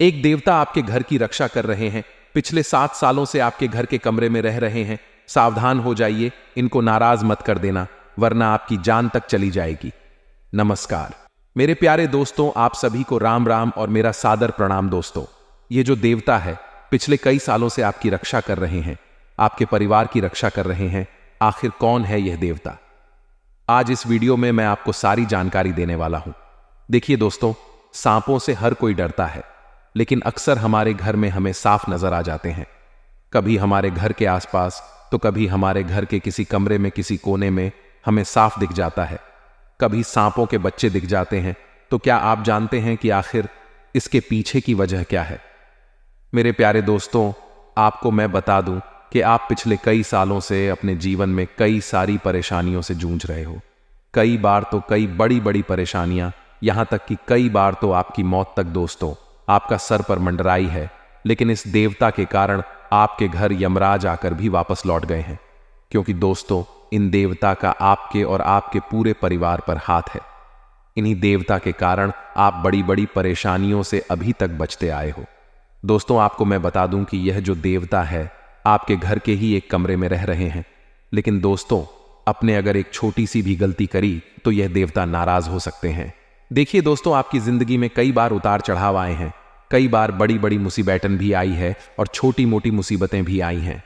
एक देवता आपके घर की रक्षा कर रहे हैं। पिछले 7 सालों से आपके घर के कमरे में रह रहे हैं। सावधान हो जाइए, इनको नाराज मत कर देना, वरना आपकी जान तक चली जाएगी। नमस्कार मेरे प्यारे दोस्तों, आप सभी को राम राम और मेरा सादर प्रणाम। दोस्तों, ये जो देवता है पिछले कई सालों से आपकी रक्षा कर रहे हैं, आपके परिवार की रक्षा कर रहे हैं। आखिर कौन है यह देवता? आज इस वीडियो में मैं आपको सारी जानकारी देने वाला हूं। देखिए दोस्तों, सांपों से हर कोई डरता है, लेकिन अक्सर हमारे घर में हमें साफ नजर आ जाते हैं। कभी हमारे घर के आसपास, तो कभी हमारे घर के किसी कमरे में, किसी कोने में हमें साफ दिख जाता है। कभी सांपों के बच्चे दिख जाते हैं। तो क्या आप जानते हैं कि आखिर इसके पीछे की वजह क्या है? मेरे प्यारे दोस्तों, आपको मैं बता दूं कि आप पिछले कई सालों से अपने जीवन में कई सारी परेशानियों से जूझ रहे हो। कई बार तो कई बड़ी बड़ी परेशानियां, यहां तक कि कई बार तो आपकी मौत तक दोस्तों आपका सर पर मंडराई है। लेकिन इस देवता के कारण आपके घर यमराज आकर भी वापस लौट गए हैं, क्योंकि दोस्तों इन देवता का आपके और आपके पूरे परिवार पर हाथ है। इन्हीं देवता के कारण आप बड़ी बड़ी परेशानियों से अभी तक बचते आए हो। दोस्तों, आपको मैं बता दूं कि यह जो देवता है आपके घर के ही एक कमरे में रह रहे हैं। लेकिन दोस्तों, अपने अगर एक छोटी सी भी गलती करी तो यह देवता नाराज हो सकते हैं। देखिए दोस्तों, आपकी जिंदगी में कई बार उतार चढ़ाव आए हैं, कई बार बड़ी बड़ी मुसीबतें भी आई है और छोटी मोटी मुसीबतें भी आई हैं।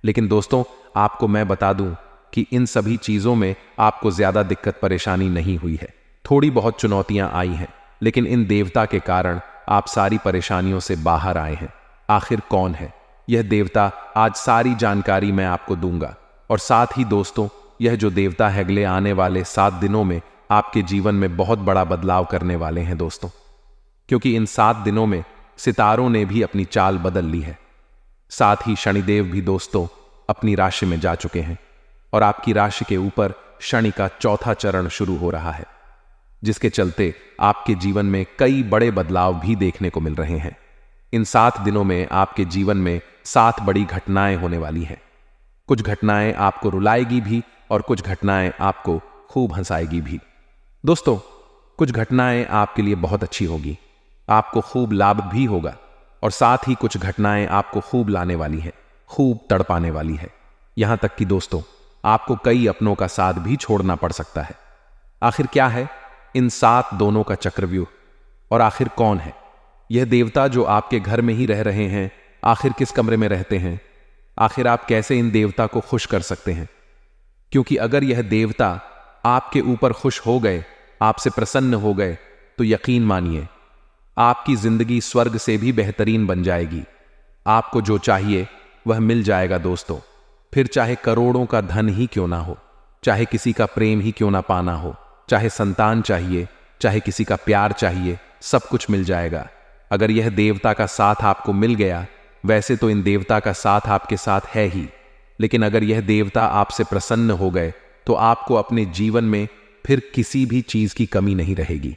लेकिन दोस्तों, आपको मैं बता दूं कि इन सभी चीजों में आपको ज्यादा दिक्कत परेशानी नहीं हुई है। थोड़ी बहुत चुनौतियां आई हैं, लेकिन इन देवता के कारण आप सारी परेशानियों से बाहर आए हैं। आखिर कौन है यह देवता? आज सारी जानकारी मैं आपको दूंगा। और साथ ही दोस्तों, यह जो देवता है अगले आने वाले 7 दिनों में आपके जीवन में बहुत बड़ा बदलाव करने वाले हैं दोस्तों, क्योंकि इन 7 दिनों में सितारों ने भी अपनी चाल बदल ली है। साथ ही शनिदेव भी दोस्तों अपनी राशि में जा चुके हैं और आपकी राशि के ऊपर शनि का 4था चरण शुरू हो रहा है, जिसके चलते आपके जीवन में कई बड़े बदलाव भी देखने को मिल रहे हैं। इन 7 दिनों में आपके जीवन में 7 बड़ी घटनाएं होने वाली हैं। कुछ घटनाएं आपको रुलाएगी भी और कुछ घटनाएं आपको खूब हंसाएगी भी। दोस्तों, कुछ घटनाएं आपके लिए बहुत अच्छी होगी, आपको खूब लाभ भी होगा, और साथ ही कुछ घटनाएं आपको खूब लाने वाली है, खूब तड़पाने वाली है। यहां तक कि दोस्तों आपको कई अपनों का साथ भी छोड़ना पड़ सकता है। आखिर क्या है इन 7 दोनों का चक्रव्यूह, और आखिर कौन है यह देवता जो आपके घर में ही रह रहे हैं? आखिर किस कमरे में रहते हैं? आखिर आप कैसे इन देवता को खुश कर सकते हैं? क्योंकि अगर यह देवता आपके ऊपर खुश हो गए, आपसे प्रसन्न हो गए, तो यकीन मानिए आपकी जिंदगी स्वर्ग से भी बेहतरीन बन जाएगी। आपको जो चाहिए वह मिल जाएगा दोस्तों। फिर चाहे करोड़ों का धन ही क्यों ना हो, चाहे किसी का प्रेम ही क्यों ना पाना हो, चाहे संतान चाहिए, चाहे किसी का प्यार चाहिए, सब कुछ मिल जाएगा अगर यह देवता का साथ आपको मिल गया। वैसे तो इन देवता का साथ आपके साथ है ही, लेकिन अगर यह देवता आपसे प्रसन्न हो गए तो आपको अपने जीवन में फिर किसी भी चीज की कमी नहीं रहेगी।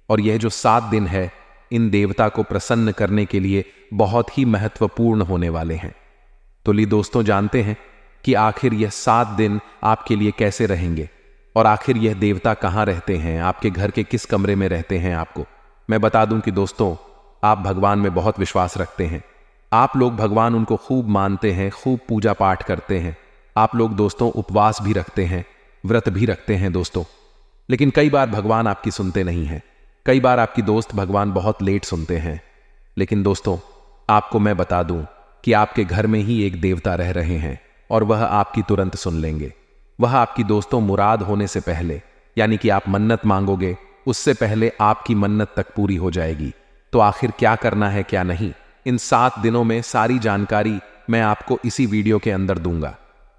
और यह जो 7 दिन है इन देवता को प्रसन्न करने के लिए बहुत ही महत्वपूर्ण होने वाले हैं। तो ली दोस्तों, जानते हैं कि आखिर यह 7 दिन आपके लिए कैसे रहेंगे, और आखिर यह देवता कहां रहते हैं, आपके घर के किस कमरे में रहते हैं। आपको मैं बता दूं कि दोस्तों, आप भगवान में बहुत विश्वास रखते हैं। आप लोग भगवान उनको खूब मानते हैं, खूब पूजा पाठ करते हैं। आप लोग दोस्तों उपवास भी रखते हैं, व्रत भी रखते हैं दोस्तों। लेकिन कई बार भगवान आपकी सुनते नहीं हैं। कई बार आपकी दोस्त भगवान बहुत लेट सुनते हैं। लेकिन दोस्तों, आपको मैं बता दूं कि आपके घर में ही एक देवता रह रहे हैं और वह आपकी तुरंत सुन लेंगे। वह आपकी दोस्तों मुराद होने से पहले, यानी कि आप मन्नत मांगोगे उससे पहले आपकी मन्नत तक पूरी हो जाएगी। तो आखिर क्या करना है क्या नहीं, इन 7 दिनों में सारी जानकारी मैं आपको इसी वीडियो के अंदर दूंगा।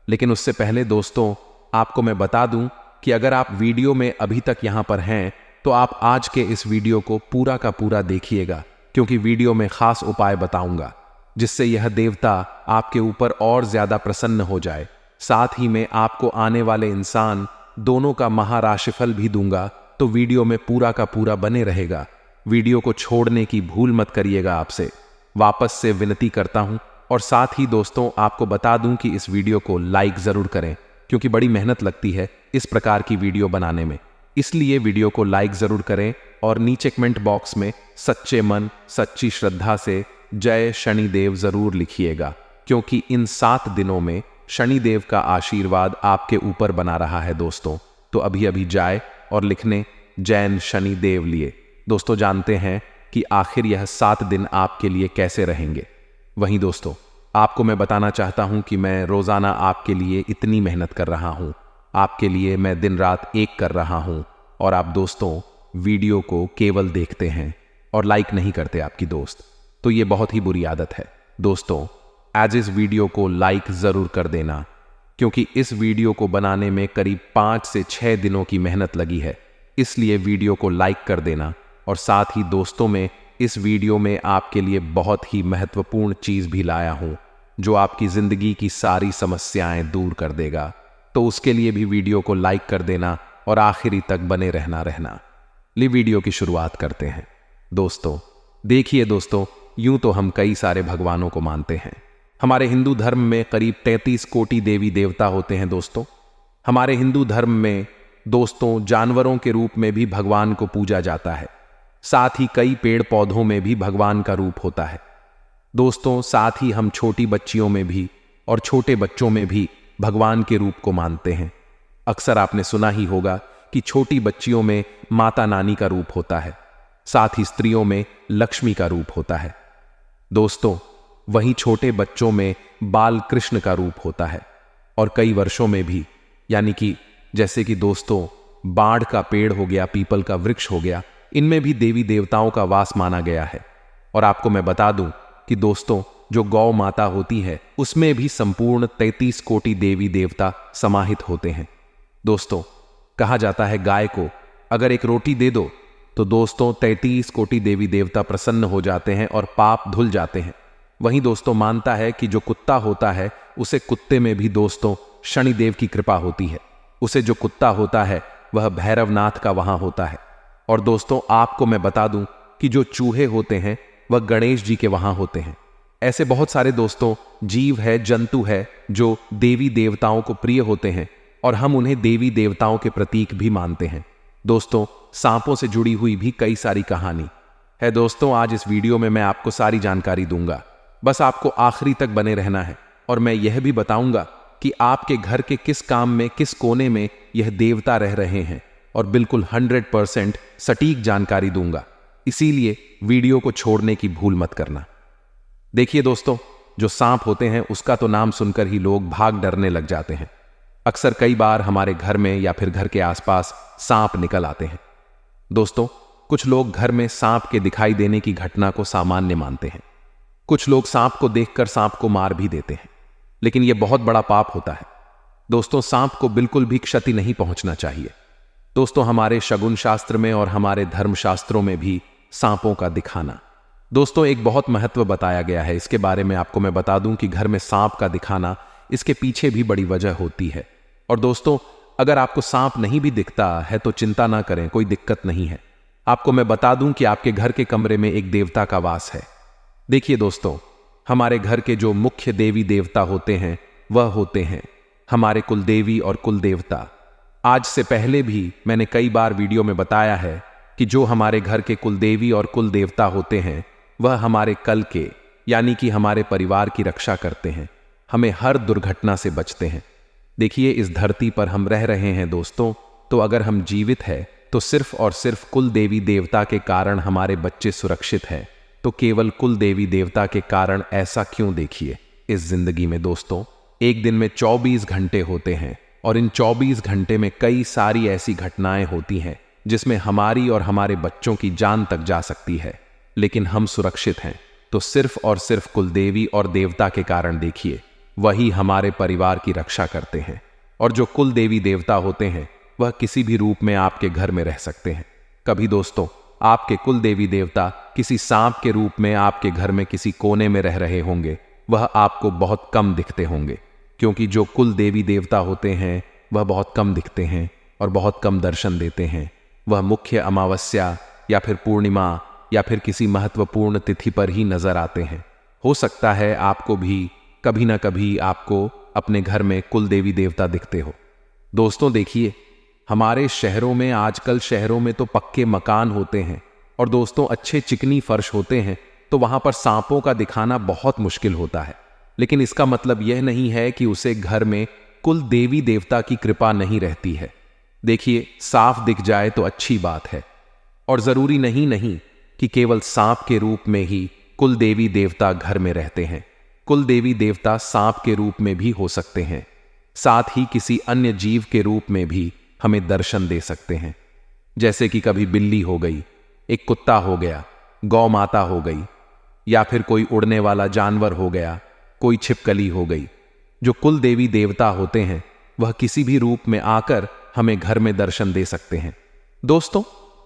लेकिन उससे पहले दोस्तों आपको मैं बता दूं कि अगर आप वीडियो में अभी तक यहां पर हैं तो आप आज के इस वीडियो को पूरा का पूरा देखिएगा, क्योंकि वीडियो में खास उपाय बताऊंगा जिससे यह देवता आपके ऊपर और ज्यादा प्रसन्न हो जाए। साथ ही में आपको आने वाले इंसान दोनों का महाराशिफल भी दूंगा। तो वीडियो में पूरा का पूरा बने रहेगा। वीडियो को छोड़ने की भूल मत करिएगा, आपसे वापस से विनती करता हूं। और साथ ही दोस्तों आपको बता दूं कि इस वीडियो को लाइक जरूर करें, क्योंकि बड़ी मेहनत लगती है इस प्रकार की वीडियो बनाने में। इसलिए वीडियो को लाइक जरूर करें और नीचे कमेंट बॉक्स में सच्चे मन सच्ची श्रद्धा से जय शनिदेव जरूर लिखिएगा, क्योंकि इन 7 दिनों में शनिदेव का आशीर्वाद आपके ऊपर बना रहा है दोस्तों। तो अभी अभी जाए और लिखने जैन शनिदेव लिए। दोस्तों जानते हैं कि आखिर यह 7 दिन आपके लिए कैसे रहेंगे। वहीं दोस्तों आपको मैं बताना चाहता हूं कि मैं रोजाना आपके लिए इतनी मेहनत कर रहा हूं, आपके लिए मैं दिन रात एक कर रहा हूं, और आप दोस्तों वीडियो को केवल देखते हैं और लाइक नहीं करते आपकी दोस्त। तो ये बहुत ही बुरी आदत है दोस्तों। एज इस वीडियो को लाइक जरूर कर देना, क्योंकि इस वीडियो को बनाने में करीब 5 से 6 दिनों की मेहनत लगी है। इसलिए वीडियो को लाइक कर देना, और साथ ही दोस्तों में इस वीडियो में आपके लिए बहुत ही महत्वपूर्ण चीज भी लाया हूं, जो आपकी जिंदगी की सारी समस्याएं दूर कर देगा। तो उसके लिए भी वीडियो को लाइक कर देना और आखिरी तक बने रहना। ली वीडियो की शुरुआत करते हैं। दोस्तों देखिए दोस्तों, यूं तो हम कई सारे भगवानों को मानते हैं। हमारे हिंदू धर्म में करीब 33 कोटि देवी देवता होते हैं दोस्तों। हमारे हिंदू धर्म में दोस्तों जानवरों के रूप में भी भगवान को पूजा जाता है। साथ ही कई पेड़ पौधों में भी भगवान का रूप होता है दोस्तों। साथ ही हम छोटी बच्चियों में भी और छोटे बच्चों में भी भगवान के रूप को मानते हैं। अक्सर आपने सुना ही होगा कि छोटी बच्चियों में माता नानी का रूप होता है, साथ ही स्त्रियों में लक्ष्मी का रूप होता है दोस्तों। वहीं छोटे बच्चों में बाल कृष्ण का रूप होता है, और कई वर्षों में भी, यानी कि जैसे कि दोस्तों बाढ़ का पेड़ हो गया, पीपल का वृक्ष हो गया, इनमें भी देवी देवताओं का वास माना गया है। और आपको मैं बता दूं कि दोस्तों जो गौ माता होती है उसमें भी संपूर्ण 33 कोटि देवी देवता समाहित होते हैं दोस्तों। कहा जाता है गाय को अगर एक रोटी दे दो तो दोस्तों 33 कोटि देवी देवता प्रसन्न हो जाते हैं और पाप धुल जाते हैं। वहीं दोस्तों मानता है कि जो कुत्ता होता है उसे कुत्ते में भी दोस्तों शनिदेव की कृपा होती है। उसे जो कुत्ता होता है वह भैरवनाथ का वहां होता है। और दोस्तों आपको मैं बता दूं कि जो चूहे होते हैं वह गणेश जी के वहां होते हैं। ऐसे बहुत सारे दोस्तों जीव है, जंतु है जो देवी देवताओं को प्रिय होते हैं, और हम उन्हें देवी देवताओं के प्रतीक भी मानते हैं दोस्तों। सांपों से जुड़ी हुई भी कई सारी कहानी है दोस्तों। आज इस वीडियो में मैं आपको सारी जानकारी दूंगा, बस आपको आखिरी तक बने रहना है। और मैं यह भी बताऊंगा कि आपके घर के किस काम में, किस कोने में यह देवता रह रहे हैं, और बिल्कुल 100% सटीक जानकारी दूंगा। इसीलिए वीडियो को छोड़ने की भूल मत करना। देखिए दोस्तों जो सांप होते हैं उसका तो नाम सुनकर ही लोग भाग डरने लग जाते हैं। अक्सर कई बार हमारे घर में या फिर घर के आसपास सांप निकल आते हैं दोस्तों। कुछ लोग घर में सांप के दिखाई देने की घटना को सामान्य मानते हैं। कुछ लोग सांप को देखकर सांप को मार भी देते हैं, लेकिन यह बहुत बड़ा पाप होता है दोस्तों। सांप को बिल्कुल भी क्षति नहीं पहुंचना चाहिए दोस्तों। हमारे शगुन शास्त्र में और हमारे धर्म शास्त्रों में भी सांपों का दिखाना दोस्तों एक बहुत महत्व बताया गया है। इसके बारे में आपको मैं बता दूं कि घर में सांप का दिखाना, इसके पीछे भी बड़ी वजह होती है। और दोस्तों अगर आपको सांप नहीं भी दिखता है तो चिंता ना करें, कोई दिक्कत नहीं है। आपको मैं बता दूं कि आपके घर के कमरे में एक देवता का वास है। देखिए दोस्तों हमारे घर के जो मुख्य देवी देवता होते हैं वह होते हैं हमारे कुलदेवी और कुलदेवता। आज से पहले भी मैंने कई बार वीडियो में बताया है कि जो हमारे घर के कुलदेवी और कुलदेवता होते हैं वह हमारे कल के, यानी कि हमारे परिवार की रक्षा करते हैं, हमें हर दुर्घटना से बचते हैं। देखिए इस धरती पर हम रह रहे हैं दोस्तों, तो अगर हम जीवित हैं तो सिर्फ और सिर्फ कुल देवी देवता के कारण हमारे बच्चे सुरक्षित हैं। तो केवल कुल देवी देवता के कारण ऐसा क्यों? देखिए इस जिंदगी में दोस्तों एक दिन में 24 घंटे होते हैं, और इन 24 घंटे में कई सारी ऐसी घटनाएं होती हैं जिसमें हमारी और हमारे बच्चों की जान तक जा सकती है, लेकिन हम सुरक्षित हैं तो सिर्फ और सिर्फ कुलदेवी और देवता के कारण। देखिए वही हमारे परिवार की रक्षा करते हैं। और जो कुल देवी देवता होते हैं वह किसी भी रूप में आपके घर में रह सकते हैं। कभी दोस्तों आपके कुल देवी देवता किसी सांप के रूप में आपके घर में किसी कोने में रह रहे होंगे, वह आपको बहुत कम दिखते होंगे, क्योंकि जो कुल देवी देवता होते हैं वह बहुत कम दिखते हैं और बहुत कम दर्शन देते हैं। वह मुख्य अमावस्या या फिर पूर्णिमा या फिर किसी महत्वपूर्ण तिथि पर ही नजर आते हैं। हो सकता है आपको भी कभी ना कभी आपको अपने घर में कुल देवी देवता दिखते हो। दोस्तों देखिए हमारे शहरों में आजकल शहरों में तो पक्के मकान होते हैं और दोस्तों अच्छे चिकनी फर्श होते हैं, तो वहां पर सांपों का दिखाना बहुत मुश्किल होता है। लेकिन इसका मतलब यह नहीं है कि उसे घर में कुल देवी देवता की कृपा नहीं रहती है। देखिए, साफ दिख जाए तो अच्छी बात है, और जरूरी नहीं कि केवल सांप के रूप में ही कुल देवी देवता घर में रहते हैं। कुल देवी देवता सांप के रूप में भी हो सकते हैं, साथ ही किसी अन्य जीव के रूप में भी हमें दर्शन दे सकते हैं। जैसे कि कभी बिल्ली हो गई, एक कुत्ता हो गया, गौ माता हो गई, या फिर कोई उड़ने वाला जानवर हो गया, कोई छिपकली हो गई। जो कुल देवी देवता होते हैं वह किसी भी रूप में आकर हमें घर में दर्शन दे सकते हैं दोस्तों,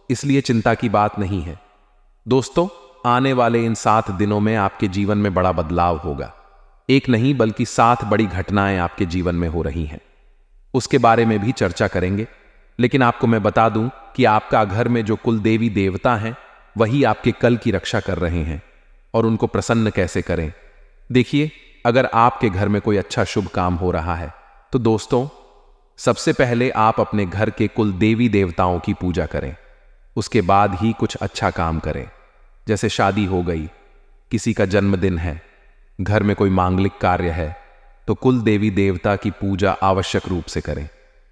इसलिए चिंता की बात नहीं है। दोस्तों, आने वाले इन 7 दिनों में आपके जीवन में बड़ा बदलाव होगा। एक नहीं बल्कि 7 बड़ी घटनाएं आपके जीवन में हो रही हैं, उसके बारे में भी चर्चा करेंगे। लेकिन आपको मैं बता दूं कि आपका घर में जो कुल देवी देवता हैं वही आपके कल की रक्षा कर रहे हैं, और उनको प्रसन्न कैसे करें। देखिए, अगर आपके घर में कोई अच्छा शुभ काम हो रहा है तो दोस्तों, सबसे पहले आप अपने घर के कुल देवी देवताओं की पूजा करें, उसके बाद ही कुछ अच्छा काम करें। जैसे शादी हो गई, किसी का जन्मदिन है, घर में कोई मांगलिक कार्य है, तो कुल देवी देवता की पूजा आवश्यक रूप से करें।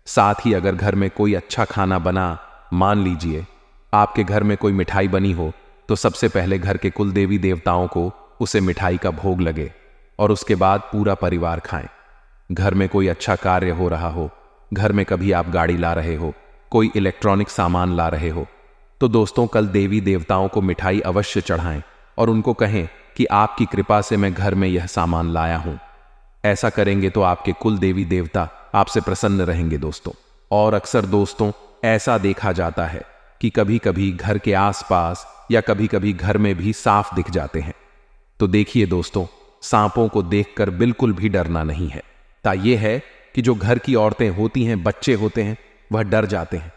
साथ ही अगर घर में कोई अच्छा खाना बना, मान लीजिए आपके घर में कोई मिठाई बनी हो, तो सबसे पहले घर के कुल देवी देवताओं को उसे मिठाई का भोग लगे और उसके बाद पूरा परिवार खाएं। घर में कोई अच्छा कार्य हो रहा हो, घर में कभी आप गाड़ी ला रहे हो, कोई इलेक्ट्रॉनिक सामान ला रहे हो, तो दोस्तों कल देवी देवताओं को मिठाई अवश्य चढ़ाएं और उनको कहें कि आपकी कृपा से मैं घर में यह सामान लाया हूं। ऐसा करेंगे तो आपके कुल देवी देवता आपसे प्रसन्न रहेंगे दोस्तों। और अक्सर दोस्तों ऐसा देखा जाता है कि कभी कभी घर के आसपास या कभी कभी घर में भी सांप दिख जाते हैं। तो देखिए दोस्तों, सांपों को देखकर बिल्कुल भी डरना नहीं है। यह है कि जो घर की औरतें होती हैं, बच्चे होते हैं, वह डर जाते हैं,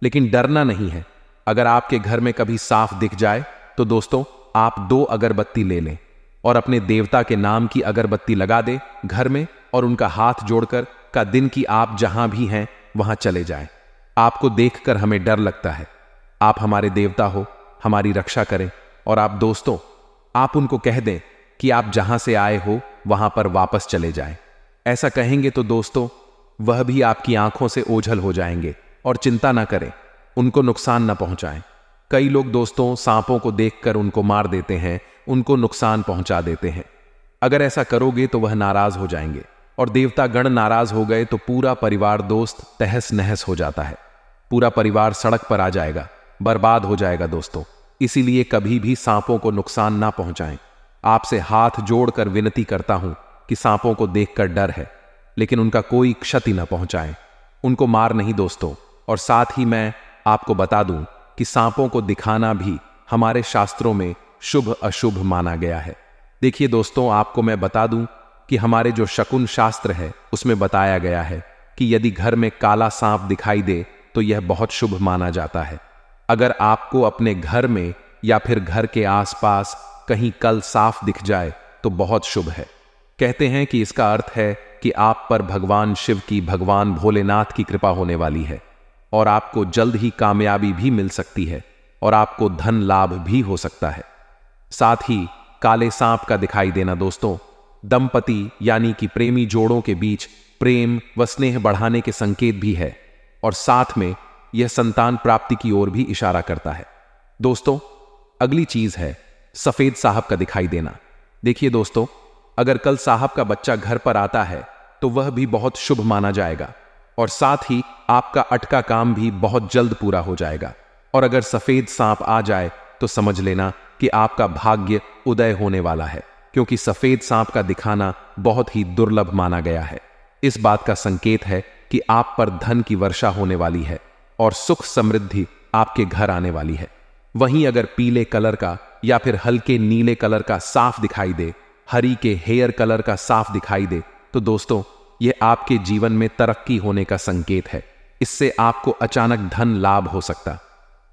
लेकिन डरना नहीं है। अगर आपके घर में कभी सांप दिख जाए तो दोस्तों आप 2 अगरबत्ती ले लें और अपने देवता के नाम की अगरबत्ती लगा दे घर में, और उनका हाथ जोड़कर का दिन की आप जहां भी हैं वहां चले जाएं। आपको देखकर हमें डर लगता है, आप हमारे देवता हो, हमारी रक्षा करें। और आप दोस्तों, आप उनको कह दें कि आप जहां से आए हो वहां पर वापस चले जाएं। ऐसा कहेंगे तो दोस्तों वह भी आपकी आंखों से ओझल हो जाएंगे। और चिंता ना करें, उनको नुकसान ना पहुंचाएं। कई लोग दोस्तों सांपों को देखकर उनको मार देते हैं, उनको नुकसान पहुंचा देते हैं। अगर ऐसा करोगे तो वह नाराज हो जाएंगे, और देवता गण नाराज हो गए तो पूरा परिवार दोस्त तहस नहस हो जाता है। पूरा परिवार सड़क पर आ जाएगा, बर्बाद हो जाएगा दोस्तों। इसीलिए कभी भी सांपों को नुकसान ना पहुंचाएं। आपसे हाथ जोड़कर विनती करता हूं कि सांपों को देखकर डर है, लेकिन उनका कोई क्षति ना पहुंचाएं, उनको मार नहीं दोस्तों। और साथ ही मैं आपको बता दूं कि सांपों को दिखाना भी हमारे शास्त्रों में शुभ अशुभ माना गया है। देखिए दोस्तों, आपको मैं बता दूं कि हमारे जो शकुन शास्त्र है उसमें बताया गया है कि यदि घर में काला सांप दिखाई दे तो यह बहुत शुभ माना जाता है। अगर आपको अपने घर में या फिर घर के आसपास कहीं कल साफ दिख जाए तो बहुत शुभ है। कहते हैं कि इसका अर्थ है कि आप पर भगवान शिव की, भगवान भोलेनाथ की कृपा होने वाली है, और आपको जल्द ही कामयाबी भी मिल सकती है, और आपको धन लाभ भी हो सकता है। साथ ही काले सांप का दिखाई देना दोस्तों दंपति यानी कि प्रेमी जोड़ों के बीच प्रेम व स्नेह बढ़ाने के संकेत भी है, और साथ में यह संतान प्राप्ति की ओर भी इशारा करता है। दोस्तों अगली चीज है सफेद साहब का दिखाई देना। देखिए दोस्तों, अगर कल साहब का बच्चा घर पर आता है तो वह भी बहुत शुभ माना जाएगा, और साथ ही आपका अटका काम भी बहुत जल्द पूरा हो जाएगा। और अगर सफेद सांप आ जाए तो समझ लेना कि आपका भाग्य उदय होने वाला है, क्योंकि सफेद सांप का दिखाना बहुत ही दुर्लभ माना गया है। इस बात का संकेत है कि आप पर धन की वर्षा होने वाली है और सुख समृद्धि आपके घर आने वाली है। वहीं अगर पीले कलर का या फिर हल्के नीले कलर का साफ दिखाई दे, हरी के हेयर कलर का साफ दिखाई दे, तो दोस्तों यह आपके जीवन में तरक्की होने का संकेत है। इससे आपको अचानक धन लाभ हो सकता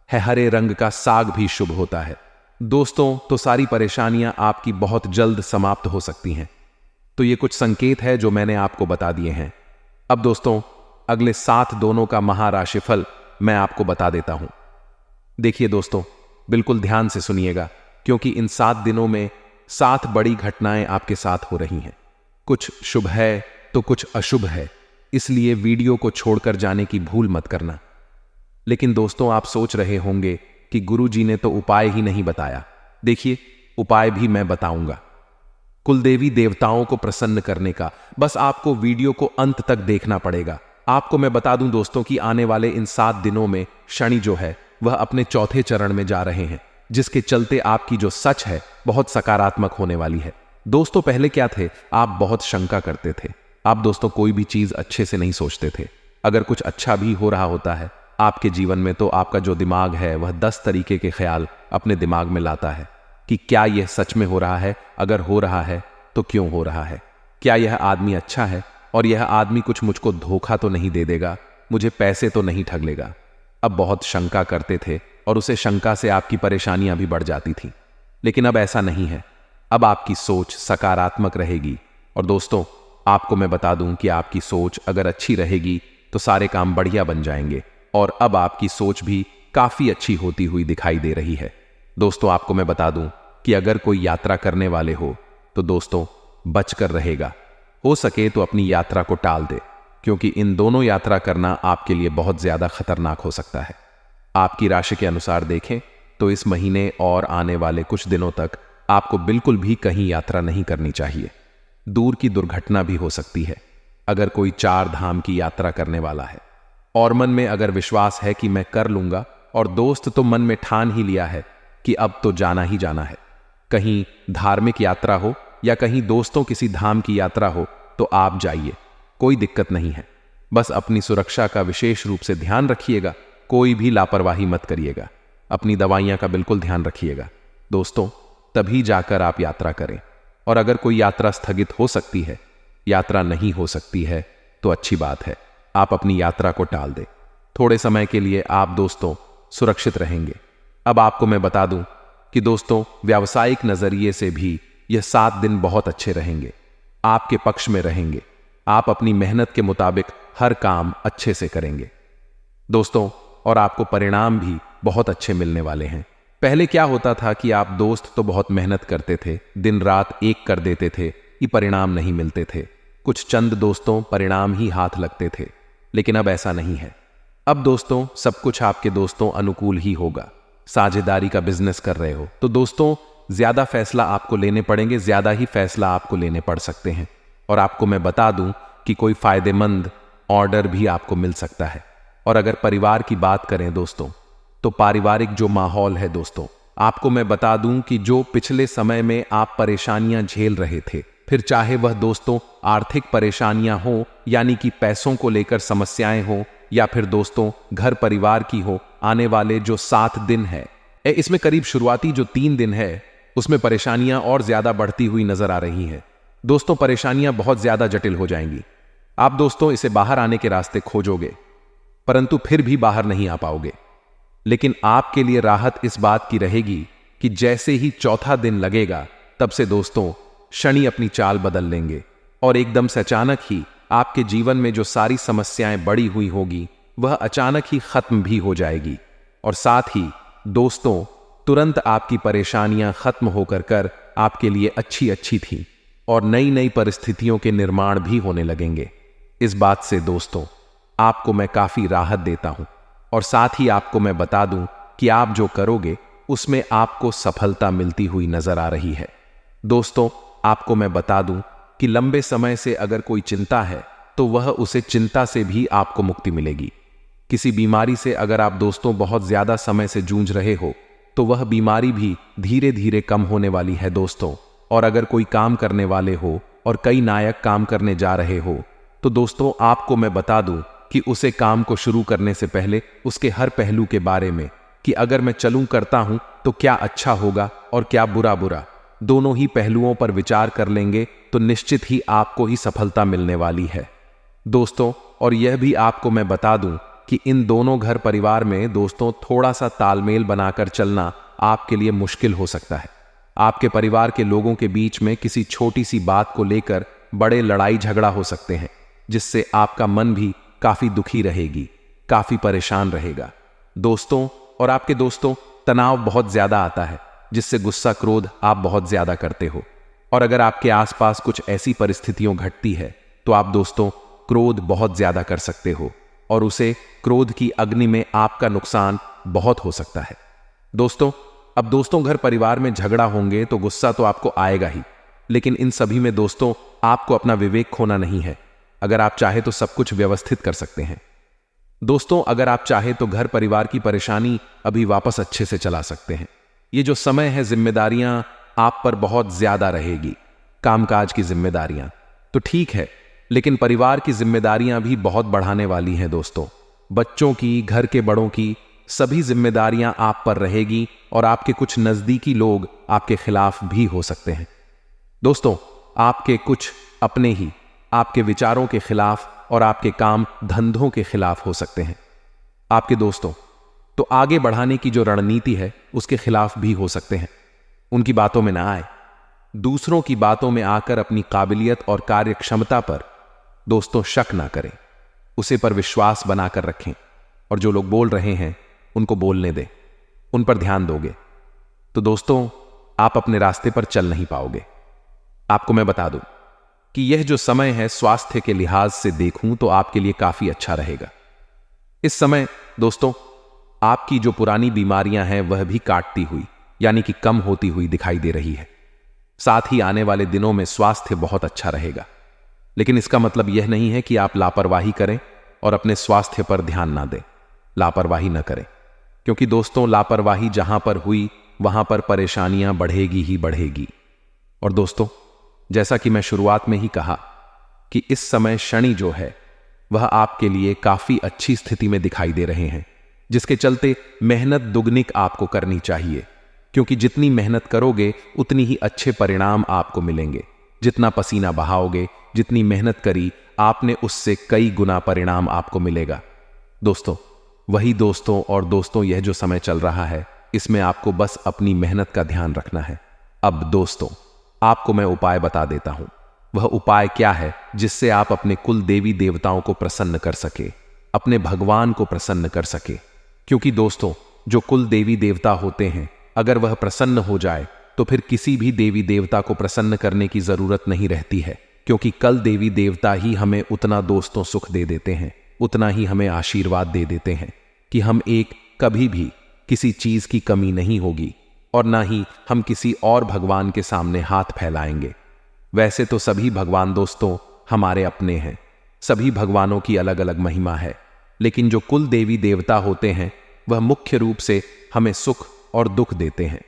है। हरे रंग का साग भी शुभ होता है दोस्तों, तो सारी परेशानियां आपकी बहुत जल्द समाप्त हो सकती हैं। तो ये कुछ संकेत है जो मैंने आपको बता दिए हैं। अब दोस्तों अगले 7 दोनों का महाराशिफल मैं आपको बता देता हूं। देखिए दोस्तों, बिल्कुल ध्यान से सुनिएगा, क्योंकि इन 7 दिनों में 7 बड़ी घटनाएं आपके साथ हो रही हैं। कुछ शुभ है तो कुछ अशुभ है, इसलिए वीडियो को छोड़कर जाने की भूल मत करना। लेकिन दोस्तों, आप सोच रहे होंगे कि गुरुजी ने तो उपाय ही नहीं बताया। देखिए, उपाय भी मैं बताऊंगा, कुलदेवी देवताओं को प्रसन्न करने का। बस आपको वीडियो को अंत तक देखना पड़ेगा। आपको मैं बता दूं दोस्तों कि आने वाले इन 7 दिनों में शनि जो है वह अपने चौथे चरण में जा रहे हैं, जिसके चलते आपकी जो सच है बहुत सकारात्मक होने वाली है। दोस्तों, पहले क्या थे, आप बहुत शंका करते थे। आप दोस्तों कोई भी चीज अच्छे से नहीं सोचते थे। अगर कुछ अच्छा भी हो रहा होता है आपके जीवन में, तो आपका जो दिमाग है वह 10 तरीके के ख्याल अपने दिमाग में लाता है कि क्या यह सच में हो रहा है, अगर हो रहा है तो क्यों हो रहा है, क्या यह आदमी अच्छा है और यह आदमी कुछ मुझको धोखा तो नहीं दे देगा, मुझे पैसे तो नहीं ठग लेगा। अब बहुत शंका करते थे और उसे शंका से आपकी परेशानियां भी बढ़ जाती थी। लेकिन अब ऐसा नहीं है, अब आपकी सोच सकारात्मक रहेगी। और दोस्तों, आपको मैं बता दूं कि आपकी सोच अगर अच्छी रहेगी तो सारे काम बढ़िया बन जाएंगे। और अब आपकी सोच भी काफी अच्छी होती हुई दिखाई दे रही है। दोस्तों, आपको मैं बता दूं कि अगर कोई यात्रा करने वाले हो तो दोस्तों बचकर रहेगा। हो सके तो अपनी यात्रा को टाल दे, क्योंकि इन दोनों यात्रा करना आपके लिए बहुत ज्यादा खतरनाक हो सकता है। आपकी राशि के अनुसार देखें तो इस महीने और आने वाले कुछ दिनों तक आपको बिल्कुल भी कहीं यात्रा नहीं करनी चाहिए। दूर की दुर्घटना भी हो सकती है अगर कोई 4 धाम की यात्रा करने वाला है और मन में अगर विश्वास है कि मैं कर लूंगा, और दोस्त तो मन में ठान ही लिया है कि अब तो जाना ही जाना है। कहीं धार्मिक यात्रा हो या कहीं दोस्तों किसी धाम की यात्रा हो तो आप जाइए, कोई दिक्कत नहीं है। बस अपनी सुरक्षा का विशेष रूप से ध्यान रखिएगा, कोई भी लापरवाही मत करिएगा, अपनी दवाइयां का बिल्कुल ध्यान रखिएगा। दोस्तों, तभी जाकर आप यात्रा करें। और अगर कोई यात्रा स्थगित हो सकती है, यात्रा नहीं हो सकती है, तो अच्छी बात है, आप अपनी यात्रा को टाल दें। थोड़े समय के लिए आप दोस्तों सुरक्षित रहेंगे। अब आपको मैं बता दूं कि दोस्तों, व्यावसायिक नजरिए से भी यह 7 दिन बहुत अच्छे रहेंगे, आपके पक्ष में रहेंगे। आप अपनी मेहनत के मुताबिक हर काम अच्छे से करेंगे दोस्तों, और आपको परिणाम भी बहुत अच्छे मिलने वाले हैं। पहले क्या होता था कि आप दोस्त तो बहुत मेहनत करते थे, दिन रात एक कर देते थे, ये परिणाम नहीं मिलते थे। कुछ चंद दोस्तों परिणाम ही हाथ लगते थे, लेकिन अब ऐसा नहीं है। अब दोस्तों सब कुछ आपके दोस्तों अनुकूल ही होगा। साझेदारी का बिजनेस कर रहे हो तो दोस्तों ज्यादा फैसला आपको लेने पड़ेंगे, ज्यादा ही फैसला आपको लेने पड़ सकते हैं। और आपको मैं बता दूं कि कोई फायदेमंद ऑर्डर भी आपको मिल सकता है। और अगर परिवार की बात करें दोस्तों, तो पारिवारिक जो माहौल है दोस्तों, आपको मैं बता दूं कि जो पिछले समय में आप परेशानियां झेल रहे थे, फिर चाहे वह दोस्तों आर्थिक परेशानियां हो, यानी कि पैसों को लेकर समस्याएं हो, या फिर दोस्तों घर परिवार की हो, आने वाले जो 7 दिन है, इसमें करीब शुरुआती जो 3 दिन है उसमें परेशानियां और ज्यादा बढ़ती हुई नजर आ रही हैं। दोस्तों परेशानियां बहुत ज्यादा जटिल हो जाएंगी। आप दोस्तों इसे बाहर आने के रास्ते खोजोगे, परंतु फिर भी बाहर नहीं आ पाओगे। लेकिन आपके लिए राहत इस बात की रहेगी कि जैसे ही चौथा दिन लगेगा, तब से दोस्तों शनि अपनी चाल बदल लेंगे और एकदम से अचानक ही आपके जीवन में जो सारी समस्याएं बढ़ी हुई होगी वह अचानक ही खत्म भी हो जाएगी। और साथ ही दोस्तों तुरंत आपकी परेशानियां खत्म होकर कर आपके लिए अच्छी अच्छी थी और नई नई परिस्थितियों के निर्माण भी होने लगेंगे। इस बात से दोस्तों आपको मैं काफी राहत देता हूं और साथ ही आपको मैं बता दूं कि आप जो करोगे उसमें आपको सफलता मिलती हुई नजर आ रही है। दोस्तों आपको मैं बता दूं कि लंबे समय से अगर कोई चिंता है तो वह उसे चिंता से भी आपको मुक्ति मिलेगी। किसी बीमारी से अगर आप दोस्तों बहुत ज्यादा समय से जूझ रहे हो तो वह बीमारी भी धीरे धीरे कम होने वाली है दोस्तों। और अगर कोई काम करने वाले हो और कई नायक काम करने जा रहे हो तो दोस्तों आपको मैं बता दूं कि उसे काम को शुरू करने से पहले उसके हर पहलू के बारे में कि अगर मैं चलूं करता हूं तो क्या अच्छा होगा और क्या बुरा बुरा, दोनों ही पहलुओं पर विचार कर लेंगे तो निश्चित ही आपको ही सफलता मिलने वाली है दोस्तों। और यह भी आपको मैं बता दूं कि इन दोनों घर परिवार में दोस्तों थोड़ा सा तालमेल बनाकर चलना आपके लिए मुश्किल हो सकता है। आपके परिवार के लोगों के बीच में किसी छोटी सी बात को लेकर बड़े लड़ाई झगड़ा हो सकते हैं, जिससे आपका मन भी काफी दुखी रहेगी, काफी परेशान रहेगा। दोस्तों और आपके दोस्तों, तनाव बहुत ज्यादा आता है, जिससे गुस्सा क्रोध आप बहुत ज्यादा करते हो। और अगर आपके आसपास कुछ ऐसी परिस्थितियों घटती है तो आप दोस्तों क्रोध बहुत ज्यादा कर सकते हो और उसे क्रोध की अग्नि में आपका नुकसान बहुत हो सकता है। दोस्तों, अब दोस्तों घर परिवार में झगड़ा होंगे तो गुस्सा तो आपको आएगा ही, लेकिन इन सभी में दोस्तों आपको अपना विवेक खोना नहीं है। अगर आप चाहे तो सब कुछ व्यवस्थित कर सकते हैं। दोस्तों, अगर आप चाहे तो घर परिवार की परेशानी अभी वापस अच्छे से चला सकते हैं। ये जो समय है, जिम्मेदारियां आप पर बहुत ज्यादा रहेगी, कामकाज की जिम्मेदारियां तो ठीक है, लेकिन परिवार की जिम्मेदारियां भी बहुत बढ़ाने वाली हैं। दोस्तों, बच्चों की, घर के बड़ों की सभी जिम्मेदारियां आप पर रहेगी और आपके कुछ नजदीकी लोग आपके खिलाफ भी हो सकते हैं। दोस्तों, आपके कुछ अपने ही आपके विचारों के खिलाफ और आपके काम धंधों के खिलाफ हो सकते हैं। आपके दोस्तों तो आगे बढ़ाने की जो रणनीति है उसके खिलाफ भी हो सकते हैं। उनकी बातों में ना आए, दूसरों की बातों में आकर अपनी काबिलियत और कार्य क्षमता पर दोस्तों शक ना करें, उसे पर विश्वास बनाकर रखें और जो लोग बोल रहे हैं उनको बोलने दें। उन पर ध्यान दोगे तो दोस्तों आप अपने रास्ते पर चल नहीं पाओगे। आपको मैं बता दूं कि यह जो समय है, स्वास्थ्य के लिहाज से देखूं तो आपके लिए काफी अच्छा रहेगा। इस समय दोस्तों आपकी जो पुरानी बीमारियां हैं वह भी काटती हुई, यानी कि कम होती हुई दिखाई दे रही है। साथ ही आने वाले दिनों में स्वास्थ्य बहुत अच्छा रहेगा। लेकिन इसका मतलब यह नहीं है कि आप लापरवाही करें और अपने स्वास्थ्य पर ध्यान ना दें। लापरवाही न करें, क्योंकि दोस्तों लापरवाही जहां पर हुई वहां पर परेशानियां बढ़ेगी ही बढ़ेगी। और दोस्तों, जैसा कि मैं शुरुआत में ही कहा कि इस समय शनि जो है वह आपके लिए काफी अच्छी स्थिति में दिखाई दे रहे हैं, जिसके चलते मेहनत दुगनी आपको करनी चाहिए, क्योंकि जितनी मेहनत करोगे उतनी ही अच्छे परिणाम आपको मिलेंगे। जितना पसीना बहाओगे, जितनी मेहनत करी आपने, उससे कई गुना परिणाम आपको मिलेगा। दोस्तों वही दोस्तों और दोस्तों यह जो समय चल रहा है इसमें आपको बस अपनी मेहनत का ध्यान रखना है। अब दोस्तों आपको मैं उपाय बता देता हूं। वह उपाय क्या है जिससे आप अपने कुल देवी देवताओं को प्रसन्न कर सके, अपने भगवान को प्रसन्न कर सके। क्योंकि दोस्तों जो कुल देवी देवता होते हैं, अगर वह प्रसन्न हो जाए तो फिर किसी भी देवी देवता को प्रसन्न करने की जरूरत नहीं रहती है, क्योंकि कल देवी देवता ही हमें उतना दोस्तों सुख दे देते हैं, उतना ही हमें आशीर्वाद दे देते हैं कि हम एक कभी भी किसी चीज की कमी नहीं होगी और ना ही हम किसी और भगवान के सामने हाथ फैलाएंगे। वैसे तो सभी भगवान दोस्तों हमारे अपने हैं, सभी भगवानों की अलग अलग महिमा है, लेकिन जो कुल देवी देवता होते हैं वह मुख्य रूप से हमें सुख और दुख देते हैं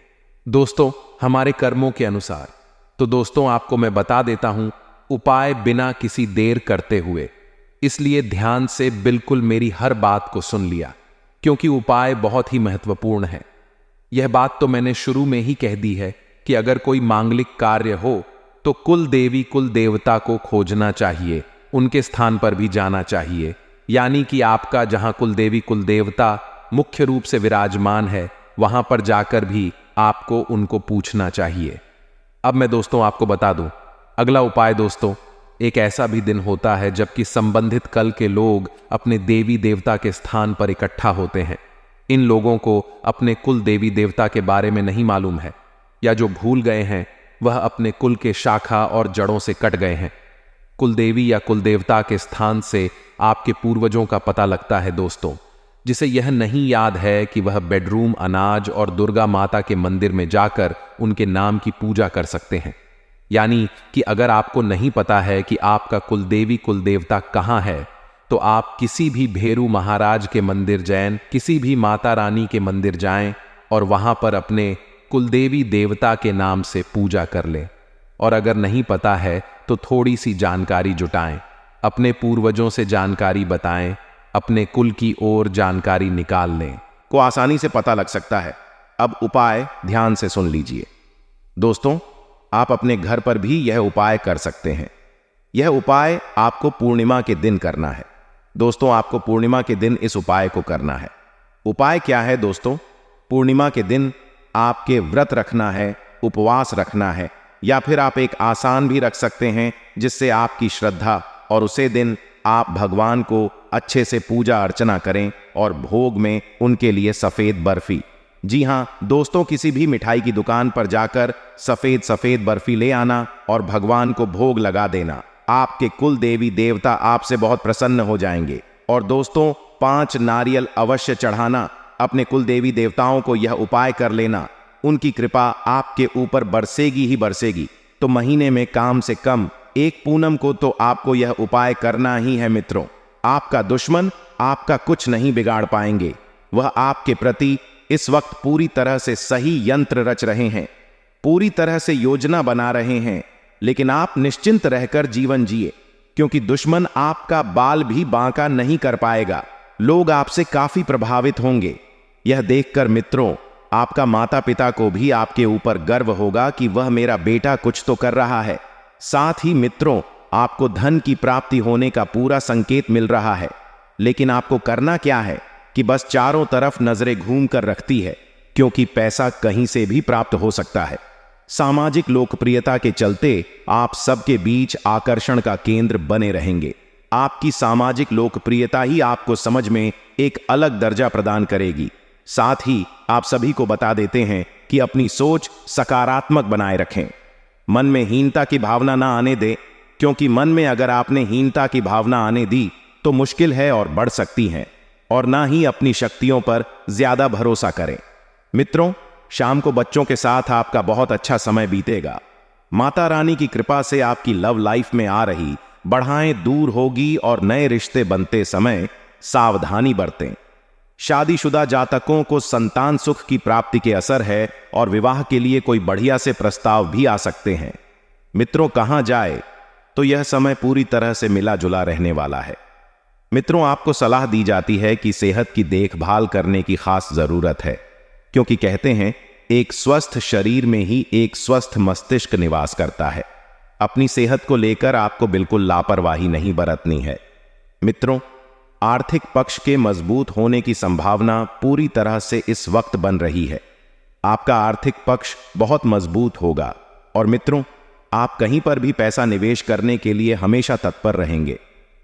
दोस्तों हमारे कर्मों के अनुसार। तो दोस्तों आपको मैं बता देता हूं उपाय बिना किसी देर करते हुए, इसलिए ध्यान से बिल्कुल मेरी हर बात को सुन लिया, क्योंकि उपाय बहुत ही महत्वपूर्ण है। यह बात तो मैंने शुरू में ही कह दी है कि अगर कोई मांगलिक कार्य हो तो कुल देवी कुल देवता को खोजना चाहिए, उनके स्थान पर भी जाना चाहिए, यानी कि आपका जहां कुल देवी कुल देवता मुख्य रूप से विराजमान है वहां पर जाकर भी आपको उनको पूछना चाहिए। अब मैं दोस्तों आपको बता दूं अगला उपाय। दोस्तों एक ऐसा भी दिन होता है जबकि संबंधित कल के लोग अपने देवी देवता के स्थान पर इकट्ठा होते हैं। इन लोगों को अपने कुल देवी देवता के बारे में नहीं मालूम है, या जो भूल गए हैं वह अपने कुल के शाखा और जड़ों से कट गए हैं। कुल देवी या कुल देवता के स्थान से आपके पूर्वजों का पता लगता है दोस्तों, जिसे यह नहीं याद है कि वह बेडरूम अनाज और दुर्गा माता के मंदिर में जाकर उनके नाम की पूजा कर सकते हैं। यानी कि अगर आपको नहीं पता है कि आपका कुल देवी कुल देवता कहां है, तो आप किसी भी भेरू महाराज के मंदिर जाएं, किसी भी माता रानी के मंदिर जाएं और वहां पर अपने कुलदेवी देवता के नाम से पूजा कर लें। और अगर नहीं पता है तो थोड़ी सी जानकारी जुटाएं, अपने पूर्वजों से जानकारी बताएं, अपने कुल की ओर जानकारी निकाल लें, को आसानी से पता लग सकता है। अब उपाय ध्यान से सुन लीजिए दोस्तों, आप अपने घर पर भी यह उपाय कर सकते हैं। यह उपाय आपको पूर्णिमा के दिन करना है दोस्तों, आपको पूर्णिमा के दिन इस उपाय को करना है। उपाय क्या है दोस्तों? पूर्णिमा के दिन आपके व्रत रखना है, उपवास रखना है, या फिर आप एक आसान भी रख सकते हैं जिससे आपकी श्रद्धा और उसे दिन आप भगवान को अच्छे से पूजा अर्चना करें और भोग में उनके लिए सफेद बर्फी, जी हाँ दोस्तों, किसी भी मिठाई की दुकान पर जाकर सफेद सफेद बर्फी ले आना और भगवान को भोग लगा देना। आपके कुल देवी देवता आपसे बहुत प्रसन्न हो जाएंगे। और दोस्तों 5 नारियल अवश्य चढ़ाना। अपने कुल देवी देवताओं को यह उपाय कर लेना, उनकी कृपा आपके ऊपर बरसेगी ही बरसेगी। तो महीने में कम से कम 1 पूनम को तो आपको यह उपाय करना ही है मित्रों। आपका दुश्मन आपका कुछ नहीं बिगाड़ पाएंगे। वह आपके प्रति इस वक्त पूरी तरह से सही यंत्र रच रहे हैं, पूरी तरह से योजना बना रहे हैं, लेकिन आप निश्चिंत रहकर जीवन जिए, क्योंकि दुश्मन आपका बाल भी बांका नहीं कर पाएगा। लोग आपसे काफी प्रभावित होंगे। यह देखकर मित्रों आपका माता पिता को भी आपके ऊपर गर्व होगा कि वह मेरा बेटा कुछ तो कर रहा है। साथ ही मित्रों आपको धन की प्राप्ति होने का पूरा संकेत मिल रहा है। लेकिन आपको करना क्या है कि बस चारों तरफ नजरें घूम कर रखती है, क्योंकि पैसा कहीं से भी प्राप्त हो सकता है। सामाजिक लोकप्रियता के चलते आप सबके बीच आकर्षण का केंद्र बने रहेंगे। आपकी सामाजिक लोकप्रियता ही आपको समझ में एक अलग दर्जा प्रदान करेगी। साथ ही आप सभी को बता देते हैं कि अपनी सोच सकारात्मक बनाए रखें। मन में हीनता की भावना ना आने दें, क्योंकि मन में अगर आपने हीनता की भावना आने दी तो मुश्किल है और बढ़ सकती हैं। और ना ही अपनी शक्तियों पर ज्यादा भरोसा करें। मित्रों शाम को बच्चों के साथ आपका बहुत अच्छा समय बीतेगा। माता रानी की कृपा से आपकी लव लाइफ में आ रही बढ़ाएं दूर होगी और नए रिश्ते बनते समय सावधानी बरतें। शादीशुदा जातकों को संतान सुख की प्राप्ति के असर है और विवाह के लिए कोई बढ़िया से प्रस्ताव भी आ सकते हैं। मित्रों कहां जाए तो यह समय पूरी तरह से मिला जुला रहने वाला है। मित्रों आपको सलाह दी जाती है कि सेहत की देखभाल करने की खास जरूरत है, क्योंकि कहते हैं एक स्वस्थ शरीर में ही एक स्वस्थ मस्तिष्क निवास करता है। अपनी सेहत को लेकर आपको बिल्कुल लापरवाही नहीं बरतनी है। मित्रों आर्थिक पक्ष के मजबूत होने की संभावना पूरी तरह से इस वक्त बन रही है। आपका आर्थिक पक्ष बहुत मजबूत होगा और मित्रों आप कहीं पर भी पैसा निवेश करने के लिए हमेशा तत्पर रहेंगे।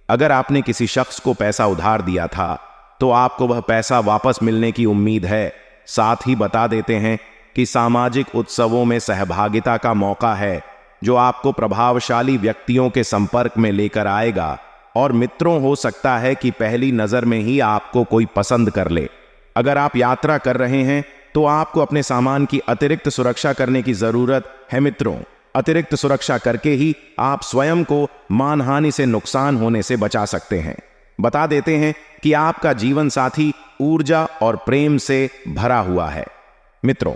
अगर आपने किसी शख्स को पैसा उधार दिया था तो आपको वह पैसा वापस मिलने की उम्मीद है। साथ ही बता देते हैं कि सामाजिक उत्सवों में सहभागिता का मौका है, जो आपको प्रभावशाली व्यक्तियों के संपर्क में लेकर आएगा। और मित्रों हो सकता है कि पहली नजर में ही आपको कोई पसंद कर ले। अगर आप यात्रा कर रहे हैं तो आपको अपने सामान की अतिरिक्त सुरक्षा करने की जरूरत है। मित्रों अतिरिक्त सुरक्षा करके ही आप स्वयं को मानहानि से नुकसान होने से बचा सकते हैं। बता देते हैं कि आपका जीवन साथी ऊर्जा और प्रेम से भरा हुआ है। मित्रों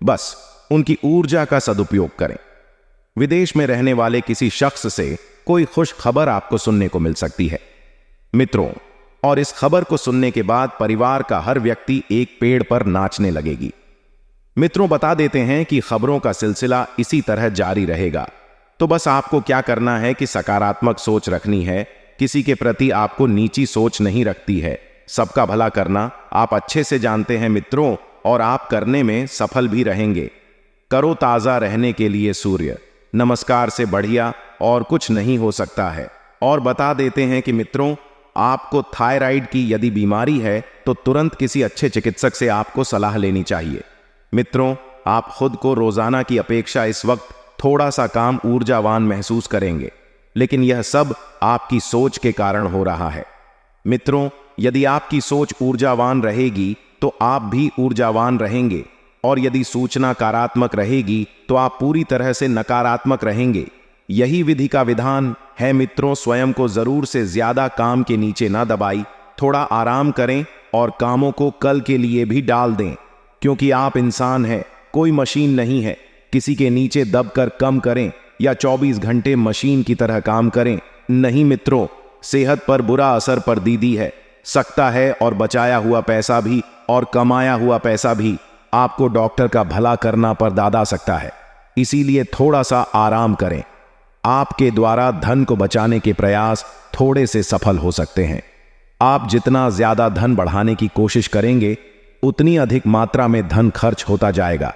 बस उनकी ऊर्जा का सदुपयोग करें। विदेश में रहने वाले किसी शख्स से कोई खुश खबर आपको सुनने को मिल सकती है मित्रों, और इस खबर को सुनने के बाद परिवार का हर व्यक्ति एक पेड़ पर नाचने लगेगी। मित्रों बता देते हैं कि खबरों का सिलसिला इसी तरह जारी रहेगा। तो बस आपको क्या करना है कि सकारात्मक सोच रखनी है। किसी के प्रति आपको नीची सोच नहीं रखती है। सबका भला करना आप अच्छे से जानते हैं मित्रों, और आप करने में सफल भी रहेंगे। करो ताजा रहने के लिए सूर्य नमस्कार से बढ़िया और कुछ नहीं हो सकता है। और बता देते हैं कि मित्रों आपको थायराइड की यदि बीमारी है तो तुरंत किसी अच्छे चिकित्सक से आपको सलाह लेनी चाहिए। मित्रों आप खुद को रोजाना की अपेक्षा इस वक्त थोड़ा सा काम ऊर्जावान महसूस करेंगे, लेकिन यह सब आपकी सोच के कारण हो रहा है। मित्रों यदि आपकी सोच ऊर्जावान रहेगी तो आप भी ऊर्जावान रहेंगे, और यदि सूचना नकारात्मक रहेगी तो आप पूरी तरह से नकारात्मक रहेंगे। यही विधि का विधान है मित्रों। स्वयं को जरूर से ज्यादा काम के नीचे ना दबाई, थोड़ा आराम करें और कामों को कल के लिए भी डाल दें, क्योंकि आप इंसान हैं, कोई मशीन नहीं है। किसी के नीचे दबकर कम करें या 24 घंटे मशीन की तरह काम करें नहीं मित्रों। सेहत पर बुरा असर पर दीदी है सकता है, और बचाया हुआ पैसा भी और कमाया हुआ पैसा भी आपको डॉक्टर का भला करना पर दादा सकता है। इसीलिए थोड़ा सा आराम करें। आपके द्वारा धन को बचाने के प्रयास थोड़े से सफल हो सकते हैं। आप जितना ज्यादा धन बढ़ाने की कोशिश करेंगे उतनी अधिक मात्रा में धन खर्च होता जाएगा।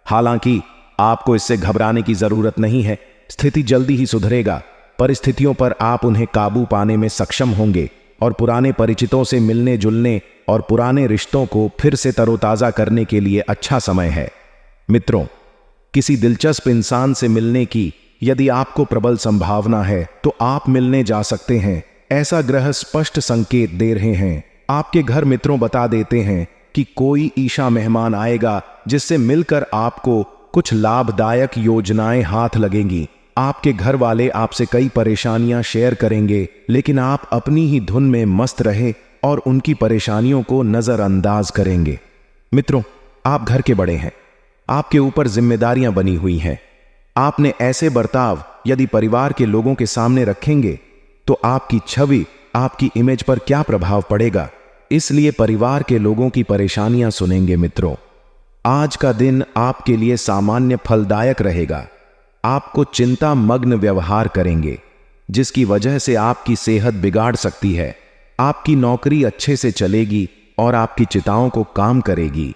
हालांकि आपको इससे घबराने की जरूरत नहीं है। स्थिति जल्दी ही सुधरेगा। परिस्थितियों पर आप उन्हें काबू पाने में सक्षम होंगे। और पुराने परिचितों से मिलने जुलने और पुराने रिश्तों को फिर से तरोताजा करने के लिए अच्छा समय है। मित्रों, किसी दिलचस्प इंसान से मिलने की यदि आपको प्रबल संभावना है तो आप मिलने जा सकते हैं। ऐसा ग्रह स्पष्ट संकेत दे रहे हैं। आपके घर मित्रों बता देते हैं कि कोई ईशा मेहमान आएगा जिससे मिलकर आपको कुछ लाभदायक योजनाएं हाथ लगेंगी। आपके घर वाले आपसे कई परेशानियां शेयर करेंगे, लेकिन आप अपनी ही धुन में मस्त रहे और उनकी परेशानियों को नजरअंदाज करेंगे। मित्रों, आप घर के बड़े हैं, आपके ऊपर जिम्मेदारियां बनी हुई हैं। आपने ऐसे बर्ताव यदि परिवार के लोगों के सामने रखेंगे तो आपकी छवि, आपकी इमेज पर क्या प्रभाव पड़ेगा। इसलिए परिवार के लोगों की परेशानियां सुनेंगे। मित्रों, आज का दिन आपके लिए सामान्य फलदायक रहेगा। आपको चिंता मग्न व्यवहार करेंगे, जिसकी वजह से आपकी सेहत बिगाड़ सकती है। आपकी नौकरी अच्छे से चलेगी और आपकी चिताओं को काम करेगी।